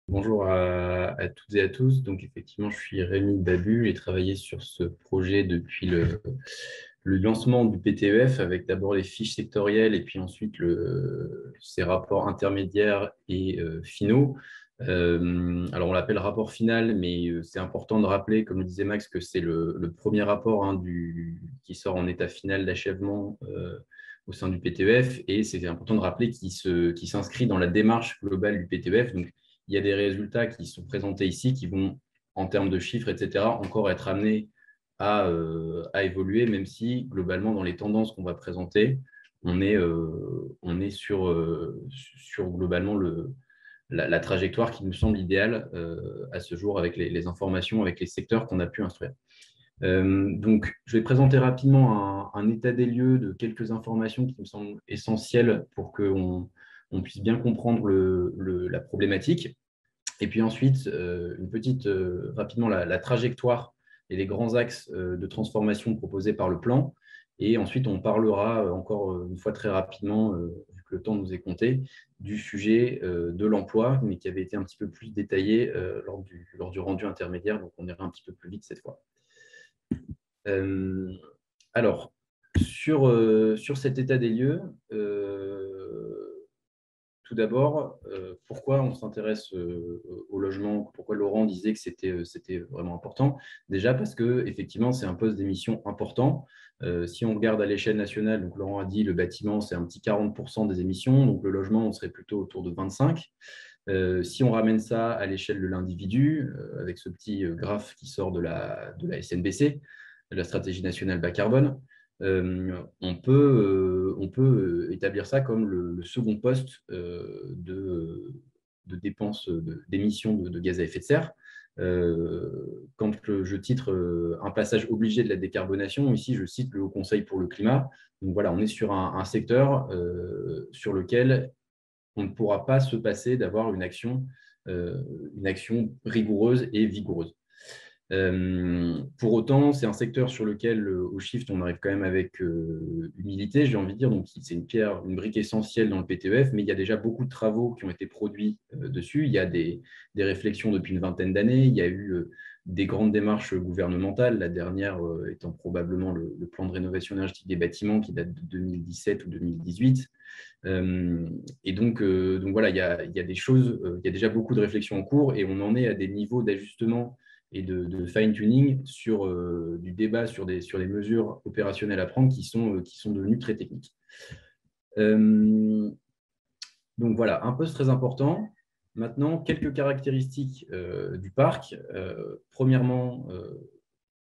Bonjour à toutes et à tous. Donc, effectivement, je suis Rémi Babu. J'ai travaillé sur ce projet depuis le lancement du PTEF avec d'abord les fiches sectorielles et puis ensuite ces rapports intermédiaires et finaux. Alors, on l'appelle rapport final, mais c'est important de rappeler, comme le disait Max, que c'est le premier rapport qui sort en état final d'achèvement au sein du PTEF. Et c'est important de rappeler qu'il s'inscrit dans la démarche globale du PTEF. Donc, il y a des résultats qui sont présentés ici qui vont, en termes de chiffres, etc., encore être amenés à évoluer, même si, globalement, dans les tendances qu'on va présenter, on est sur globalement la trajectoire qui nous semble idéale à ce jour avec les informations, avec les secteurs qu'on a pu instruire. Donc, je vais présenter rapidement un état des lieux de quelques informations qui me semblent essentielles pour qu'on puisse bien comprendre la problématique. Et puis ensuite, rapidement, la trajectoire et les grands axes de transformation proposés par le plan. Et ensuite, on parlera encore une fois très rapidement, vu que le temps nous est compté, du sujet de l'emploi, mais qui avait été un petit peu plus détaillé lors du rendu intermédiaire. Donc, on ira un petit peu plus vite cette fois. Euh, alors, sur cet état des lieux, tout d'abord, pourquoi on s'intéresse au logement? Pourquoi Laurent disait que c'était vraiment important? Déjà parce que effectivement, c'est un poste d'émission important. Si on regarde à l'échelle nationale, donc Laurent a dit le bâtiment, c'est un petit 40% des émissions, donc le logement, on serait plutôt autour de 25. Si on ramène ça à l'échelle de l'individu, avec ce petit graphe qui sort de la SNBC, de la stratégie nationale bas carbone, on peut établir ça comme le second poste de dépenses d'émissions de gaz à effet de serre. Quand je titre un passage obligé de la décarbonation, ici je cite le Haut Conseil pour le climat. Donc voilà, on est sur un secteur sur lequel on ne pourra pas se passer d'avoir une action rigoureuse et vigoureuse. Pour autant, c'est un secteur sur lequel, au Shift, on arrive quand même avec humilité, j'ai envie de dire. Donc, c'est une brique essentielle dans le PTEF, mais il y a déjà beaucoup de travaux qui ont été produits dessus. Il y a des réflexions depuis une vingtaine d'années. Il y a eu des grandes démarches gouvernementales, la dernière étant probablement le plan de rénovation énergétique des bâtiments qui date de 2017 ou 2018. Et donc voilà, il y a des choses, il y a déjà beaucoup de réflexions en cours et on en est à des niveaux d'ajustement et de fine-tuning du débat sur les mesures opérationnelles à prendre qui sont devenues très techniques. Donc voilà, un poste très important. Maintenant, quelques caractéristiques du parc. Premièrement,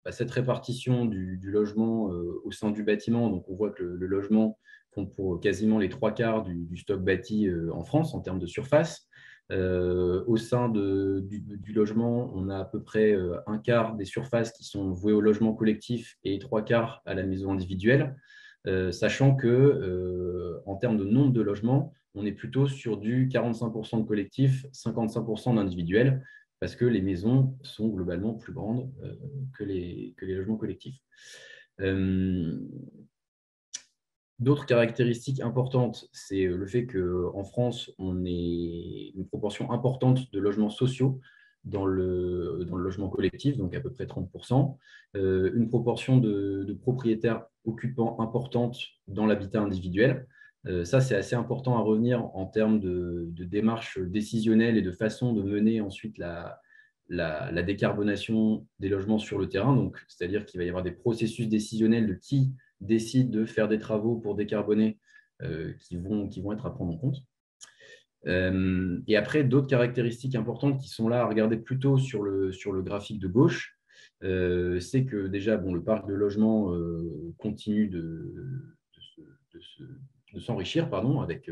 cette répartition du logement au sein du bâtiment. Donc, on voit que le logement compte pour quasiment les trois quarts du stock bâti en France en termes de surface. Au sein du logement, on a à peu près un quart des surfaces qui sont vouées au logement collectif et trois quarts à la maison individuelle, sachant que en termes de nombre de logements, on est plutôt sur du 45% de collectif, 55% d'individuel, parce que les maisons sont globalement plus grandes que les logements collectifs. D'autres caractéristiques importantes, c'est le fait qu'en France, on ait une proportion importante de logements sociaux dans le logement collectif, donc à peu près 30%, une proportion de propriétaires occupants importante dans l'habitat individuel. Ça, c'est assez important à revenir en termes de démarche décisionnelle et de façon de mener ensuite la décarbonation des logements sur le terrain. Donc, c'est-à-dire qu'il va y avoir des processus décisionnels de qui décide de faire des travaux pour décarboner qui vont être à prendre en compte. Et après, d'autres caractéristiques importantes qui sont là à regarder plutôt sur le graphique de gauche, c'est que déjà, le parc de logement continue de s'enrichir avec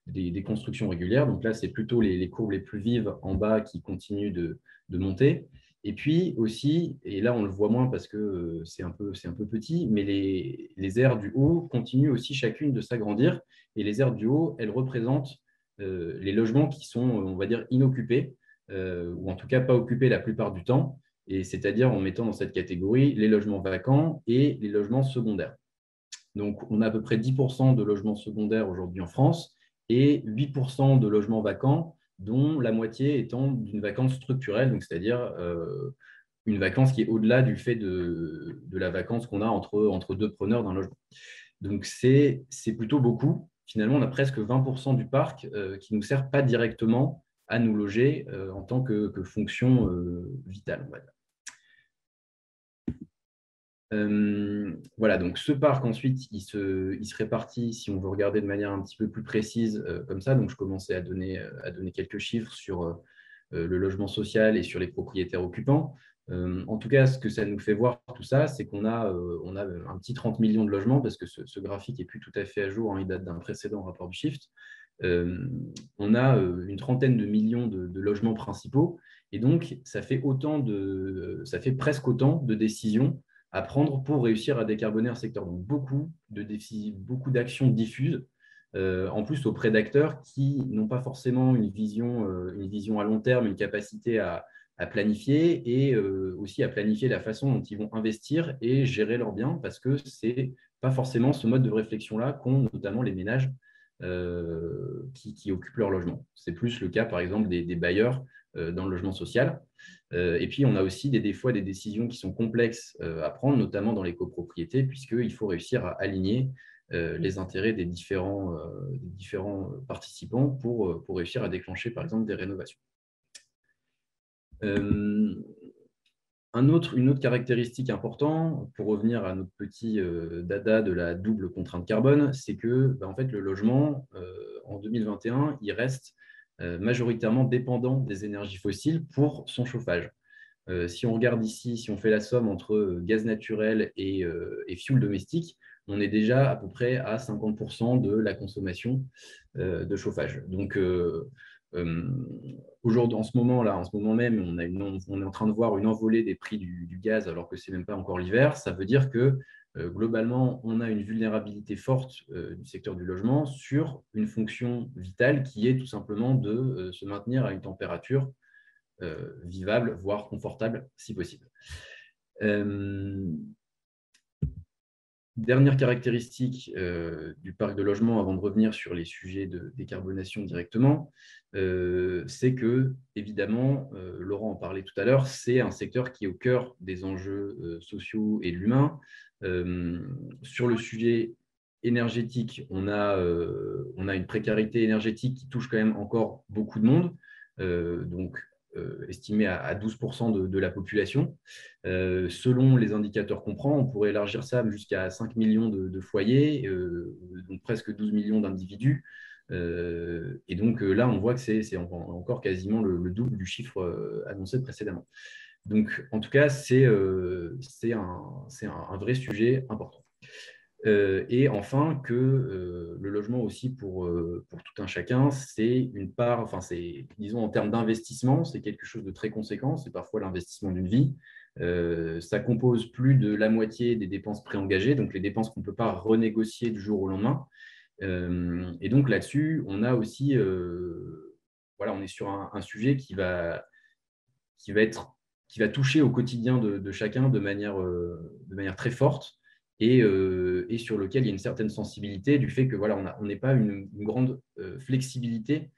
des constructions régulières. Donc là, c'est plutôt les courbes les plus vives en bas qui continuent de monter. Et puis aussi, et là on le voit moins parce que c'est un peu petit, mais les aires du haut continuent aussi chacune de s'agrandir. Et les aires du haut, elles représentent les logements qui sont, on va dire, inoccupés, ou en tout cas pas occupés la plupart du temps. Et c'est-à-dire en mettant dans cette catégorie les logements vacants et les logements secondaires. Donc, on a à peu près 10% de logements secondaires aujourd'hui en France et 8% de logements vacants dont la moitié étant d'une vacance structurelle, donc c'est-à-dire une vacance qui est au-delà du fait de la vacance qu'on a entre deux preneurs d'un logement. Donc, c'est plutôt beaucoup. Finalement, on a presque 20% du parc qui ne nous sert pas directement à nous loger en tant que fonction vitale, on va dire. Voilà, donc ce parc, ensuite, il se répartit, si on veut regarder de manière un petit peu plus précise, comme ça. Donc, je commençais à donner quelques chiffres sur le logement social et sur les propriétaires occupants. En tout cas, ce que ça nous fait voir, tout ça, c'est qu'on a, on a un petit 30 millions de logements, parce que ce graphique n'est plus tout à fait à jour, hein, il date d'un précédent rapport du Shift. On a une trentaine de millions de logements principaux, et donc ça fait presque autant de décisions à prendre pour réussir à décarboner un secteur. Donc, beaucoup d'actions diffuses, en plus auprès d'acteurs qui n'ont pas forcément une vision à long terme, une capacité à planifier et aussi à planifier la façon dont ils vont investir et gérer leurs biens, parce que ce n'est pas forcément ce mode de réflexion-là qu'ont notamment les ménages qui occupent leur logement. C'est plus le cas, par exemple, des bailleurs dans le logement social. Et puis, on a aussi des fois des décisions qui sont complexes à prendre, notamment dans les copropriétés, puisqu'il faut réussir à aligner les intérêts des différents participants pour réussir à déclencher, par exemple, des rénovations. Une autre caractéristique importante, pour revenir à notre petit dada de la double contrainte carbone, c'est que en fait, le logement, en 2021, il reste majoritairement dépendant des énergies fossiles pour son chauffage. Si on regarde ici, si on fait la somme entre gaz naturel et fioul domestique, on est déjà à peu près à 50% de la consommation de chauffage. Donc, aujourd'hui, en ce moment même, on est en train de voir une envolée des prix du gaz, alors que ce n'est même pas encore l'hiver. Ça veut dire que globalement, on a une vulnérabilité forte du secteur du logement sur une fonction vitale qui est tout simplement de se maintenir à une température vivable, voire confortable, si possible. Dernière caractéristique du parc de logement, avant de revenir sur les sujets de décarbonation directement, c'est que, évidemment, Laurent en parlait tout à l'heure, c'est un secteur qui est au cœur des enjeux sociaux et de l'humain. Sur le sujet énergétique, on a une précarité énergétique qui touche quand même encore beaucoup de monde, donc estimée à 12% de la population. Selon les indicateurs qu'on prend, on pourrait élargir ça jusqu'à 5 millions de foyers, donc presque 12 millions d'individus. Et donc là, on voit que c'est encore quasiment le double du chiffre annoncé précédemment. Donc, en tout cas, c'est un vrai sujet important. Et enfin, que le logement aussi pour tout un chacun, c'est une part, enfin, disons en termes d'investissement, c'est quelque chose de très conséquent, c'est parfois l'investissement d'une vie. Ça compose plus de la moitié des dépenses préengagées, donc les dépenses qu'on ne peut pas renégocier du jour au lendemain. Et donc là-dessus, on a aussi, voilà, on est sur un sujet qui va toucher au quotidien de chacun de manière très forte et sur lequel il y a une certaine sensibilité du fait que voilà, on n'est pas une grande flexibilité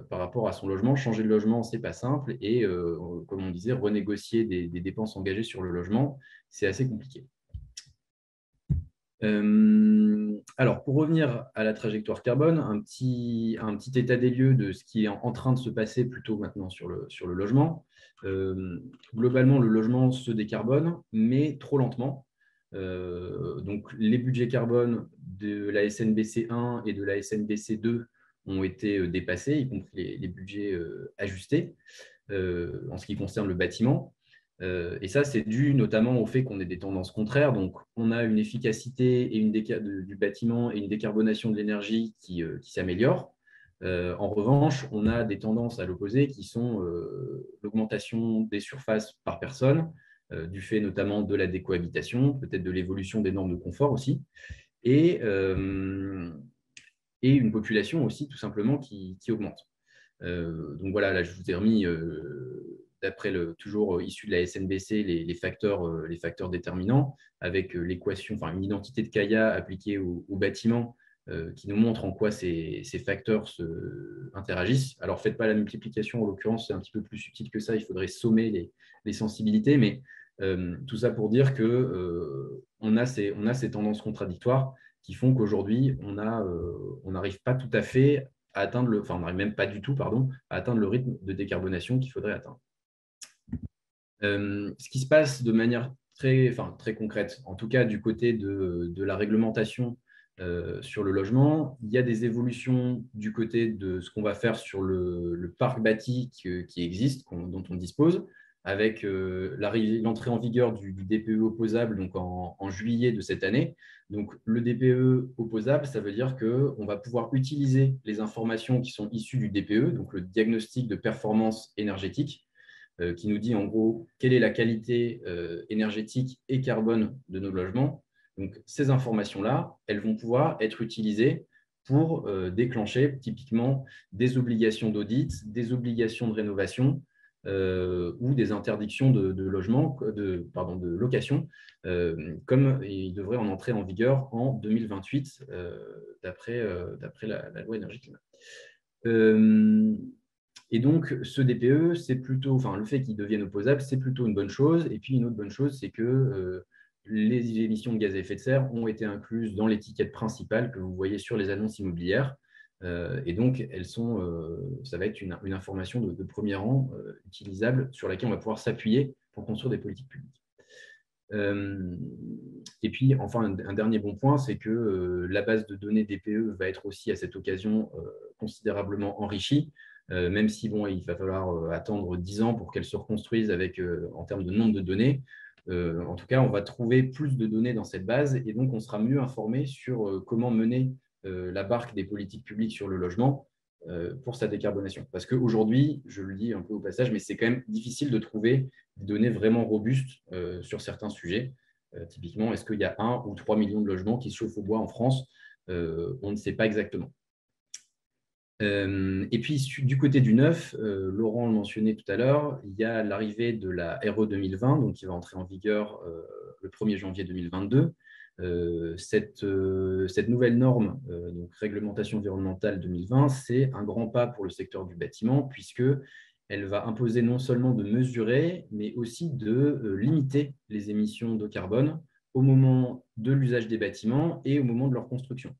par rapport à son logement. Changer de logement, ce n'est pas simple et comme on disait, renégocier des dépenses engagées sur le logement, c'est assez compliqué. Alors, pour revenir à la trajectoire carbone, un petit état des lieux de ce qui est en train de se passer plutôt maintenant sur le logement. Globalement, le logement se décarbone, mais trop lentement. Donc, les budgets carbone de la SNBC 1 et de la SNBC 2 ont été dépassés, y compris les budgets ajustés en ce qui concerne le bâtiment. Et ça, c'est dû notamment au fait qu'on ait des tendances contraires. Donc, on a une efficacité du bâtiment et une décarbonation de l'énergie qui s'améliore. En revanche, on a des tendances à l'opposé qui sont l'augmentation des surfaces par personne, du fait notamment de la décohabitation, peut-être de l'évolution des normes de confort aussi, et une population aussi tout simplement qui augmente. Donc voilà, là je vous ai remis, d'après toujours issu de la SNBC, les facteurs déterminants, avec l'équation, enfin une identité de Kaya appliquée au bâtiment qui nous montre en quoi ces facteurs interagissent. Alors, faites pas la multiplication, en l'occurrence, c'est un petit peu plus subtil que ça, il faudrait sommer les sensibilités, mais tout ça pour dire qu'on a ces tendances contradictoires qui font qu'aujourd'hui, on n'arrive pas tout à fait à atteindre on n'arrive même pas du tout, pardon, à atteindre le rythme de décarbonation qu'il faudrait atteindre. Ce qui se passe de manière très concrète, en tout cas du côté de la réglementation sur le logement, il y a des évolutions du côté de ce qu'on va faire sur le parc bâti qui existe, dont on dispose, avec l'entrée en vigueur du DPE opposable donc en juillet de cette année. Donc, le DPE opposable, ça veut dire qu'on va pouvoir utiliser les informations qui sont issues du DPE, donc le diagnostic de performance énergétique, qui nous dit en gros quelle est la qualité énergétique et carbone de nos logements. Donc, ces informations-là, elles vont pouvoir être utilisées pour déclencher typiquement des obligations d'audit, des obligations de rénovation ou des interdictions de logement, de location, comme il devrait en entrer en vigueur en 2028 d'après la loi énergie-climat. Et donc, ce DPE, c'est plutôt, le fait qu'il devienne opposable, c'est plutôt une bonne chose. Et puis, une autre bonne chose, c'est que les émissions de gaz à effet de serre ont été incluses dans l'étiquette principale que vous voyez sur les annonces immobilières. Et donc, ça va être une information de premier rang utilisable sur laquelle on va pouvoir s'appuyer pour construire des politiques publiques. Et puis, enfin, un dernier bon point, c'est que la base de données DPE va être aussi à cette occasion considérablement enrichie. Même si il va falloir attendre 10 ans pour qu'elle se reconstruise en termes de nombre de données. En tout cas, on va trouver plus de données dans cette base et donc on sera mieux informé sur comment mener la barque des politiques publiques sur le logement pour sa décarbonation. Parce qu'aujourd'hui, je le dis un peu au passage, mais c'est quand même difficile de trouver des données vraiment robustes sur certains sujets. Typiquement, est-ce qu'il y a 1 ou 3 millions de logements qui se chauffent au bois en France? On ne sait pas exactement. Et puis, du côté du neuf, Laurent le mentionnait tout à l'heure, il y a l'arrivée de la RE 2020, donc qui va entrer en vigueur le 1er janvier 2022. Cette nouvelle norme, donc réglementation environnementale 2020, c'est un grand pas pour le secteur du bâtiment, puisqu'elle va imposer non seulement de mesurer, mais aussi de limiter les émissions de carbone au moment de l'usage des bâtiments et au moment de leur construction.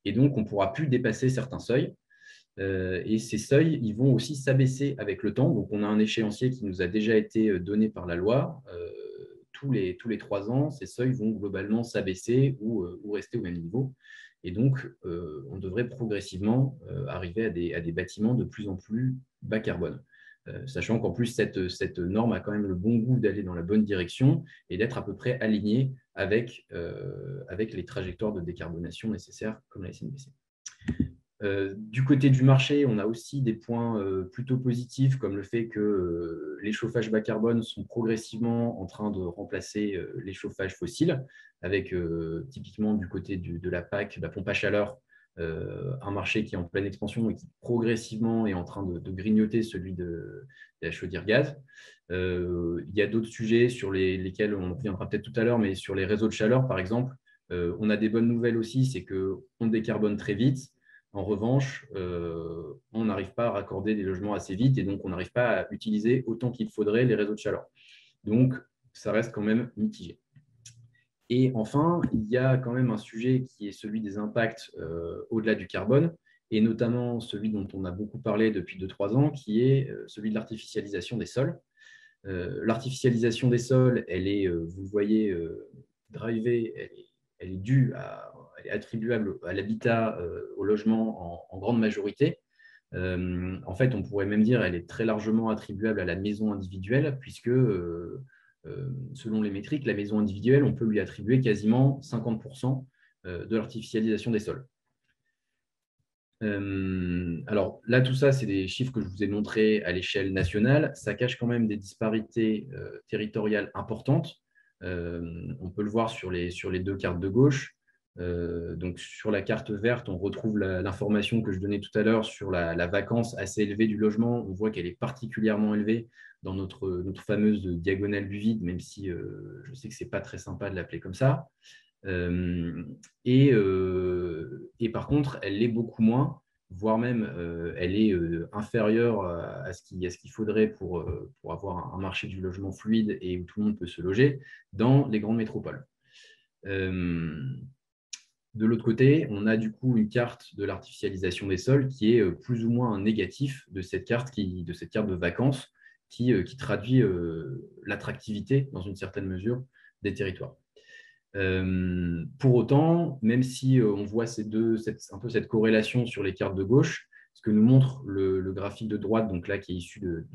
Et donc, on ne pourra plus dépasser certains seuils. Et ces seuils, ils vont aussi s'abaisser avec le temps. Donc, on a un échéancier qui nous a déjà été donné par la loi. Tous les 3 ans, ces seuils vont globalement s'abaisser ou rester au même niveau. Et donc, on devrait progressivement arriver à des bâtiments de plus en plus bas carbone. Sachant qu'en plus, cette norme a quand même le bon goût d'aller dans la bonne direction et d'être à peu près alignée avec les trajectoires de décarbonation nécessaires comme la SNBC. Du côté du marché, on a aussi des points plutôt positifs, comme le fait que les chauffages bas carbone sont progressivement en train de remplacer les chauffages fossiles, avec typiquement du côté de la PAC, la pompe à chaleur, un marché qui est en pleine expansion et qui progressivement est en train de grignoter celui de la chaudière gaz. Il y a d'autres sujets sur lesquels on reviendra peut-être tout à l'heure, mais sur les réseaux de chaleur, par exemple, on a des bonnes nouvelles aussi, c'est qu'on décarbone très vite. En revanche, on n'arrive pas à raccorder des logements assez vite et donc on n'arrive pas à utiliser autant qu'il faudrait les réseaux de chaleur. Donc, ça reste quand même mitigé. Et enfin, il y a quand même un sujet qui est celui des impacts au-delà du carbone, et notamment celui dont on a beaucoup parlé depuis 2-3 ans, qui est celui de l'artificialisation des sols. L'artificialisation des sols, elle est, vous le voyez, drivée, elle est due elle est attribuable à l'habitat, au logement en grande majorité. En fait, on pourrait même dire qu'elle est très largement attribuable à la maison individuelle, puisque selon les métriques, la maison individuelle, on peut lui attribuer quasiment 50% de l'artificialisation des sols. Alors là, tout ça, c'est des chiffres que je vous ai montrés à l'échelle nationale. Ça cache quand même des disparités territoriales importantes. On peut le voir sur les 2 cartes de gauche. Donc, sur la carte verte, on retrouve l'information que je donnais tout à l'heure sur la vacance assez élevée du logement. On voit qu'elle est particulièrement élevée dans notre fameuse diagonale du vide, même si je sais que ce n'est pas très sympa de l'appeler comme ça. Et par contre, elle l'est beaucoup moins, voire même elle est inférieure à ce qu'il faudrait pour avoir un marché du logement fluide et où tout le monde peut se loger dans les grandes métropoles. De l'autre côté, on a du coup une carte de l'artificialisation des sols qui est plus ou moins un négatif de cette carte, de vacances qui traduit l'attractivité, dans une certaine mesure, des territoires. Pour autant, même si on voit un peu cette corrélation sur les cartes de gauche, ce que nous montre le graphique de droite, donc là qui est issu du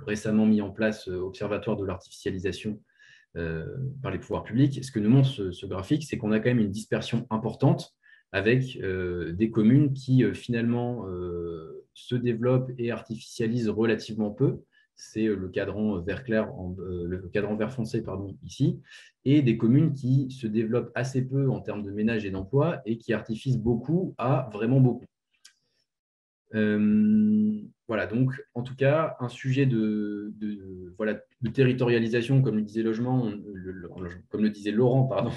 récemment mis en place Observatoire de l'artificialisation par les pouvoirs publics, ce que nous montre ce graphique, c'est qu'on a quand même une dispersion importante avec des communes qui finalement se développent et artificialisent relativement peu. C'est le cadran vert clair, le cadran vert foncé, pardon, ici, et des communes qui se développent assez peu en termes de ménage et d'emploi et qui artificient beaucoup à vraiment beaucoup. Voilà, donc en tout cas, un sujet voilà, de territorialisation, comme le disait comme le disait Laurent, pardon,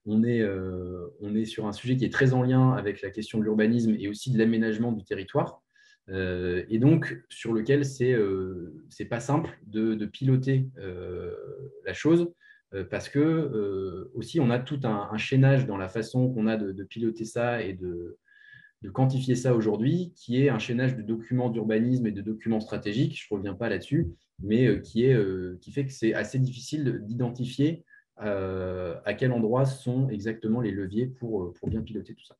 on est sur un sujet qui est très en lien avec la question de l'urbanisme et aussi de l'aménagement du territoire, et donc sur lequel c'est pas simple de piloter la chose, parce que aussi on a tout un chaînage dans la façon qu'on a de piloter ça et de quantifier ça aujourd'hui, qui est un chaînage de documents d'urbanisme et de documents stratégiques, je ne reviens pas là-dessus, mais qui fait que c'est assez difficile d'identifier à quel endroit sont exactement les leviers pour bien piloter tout ça.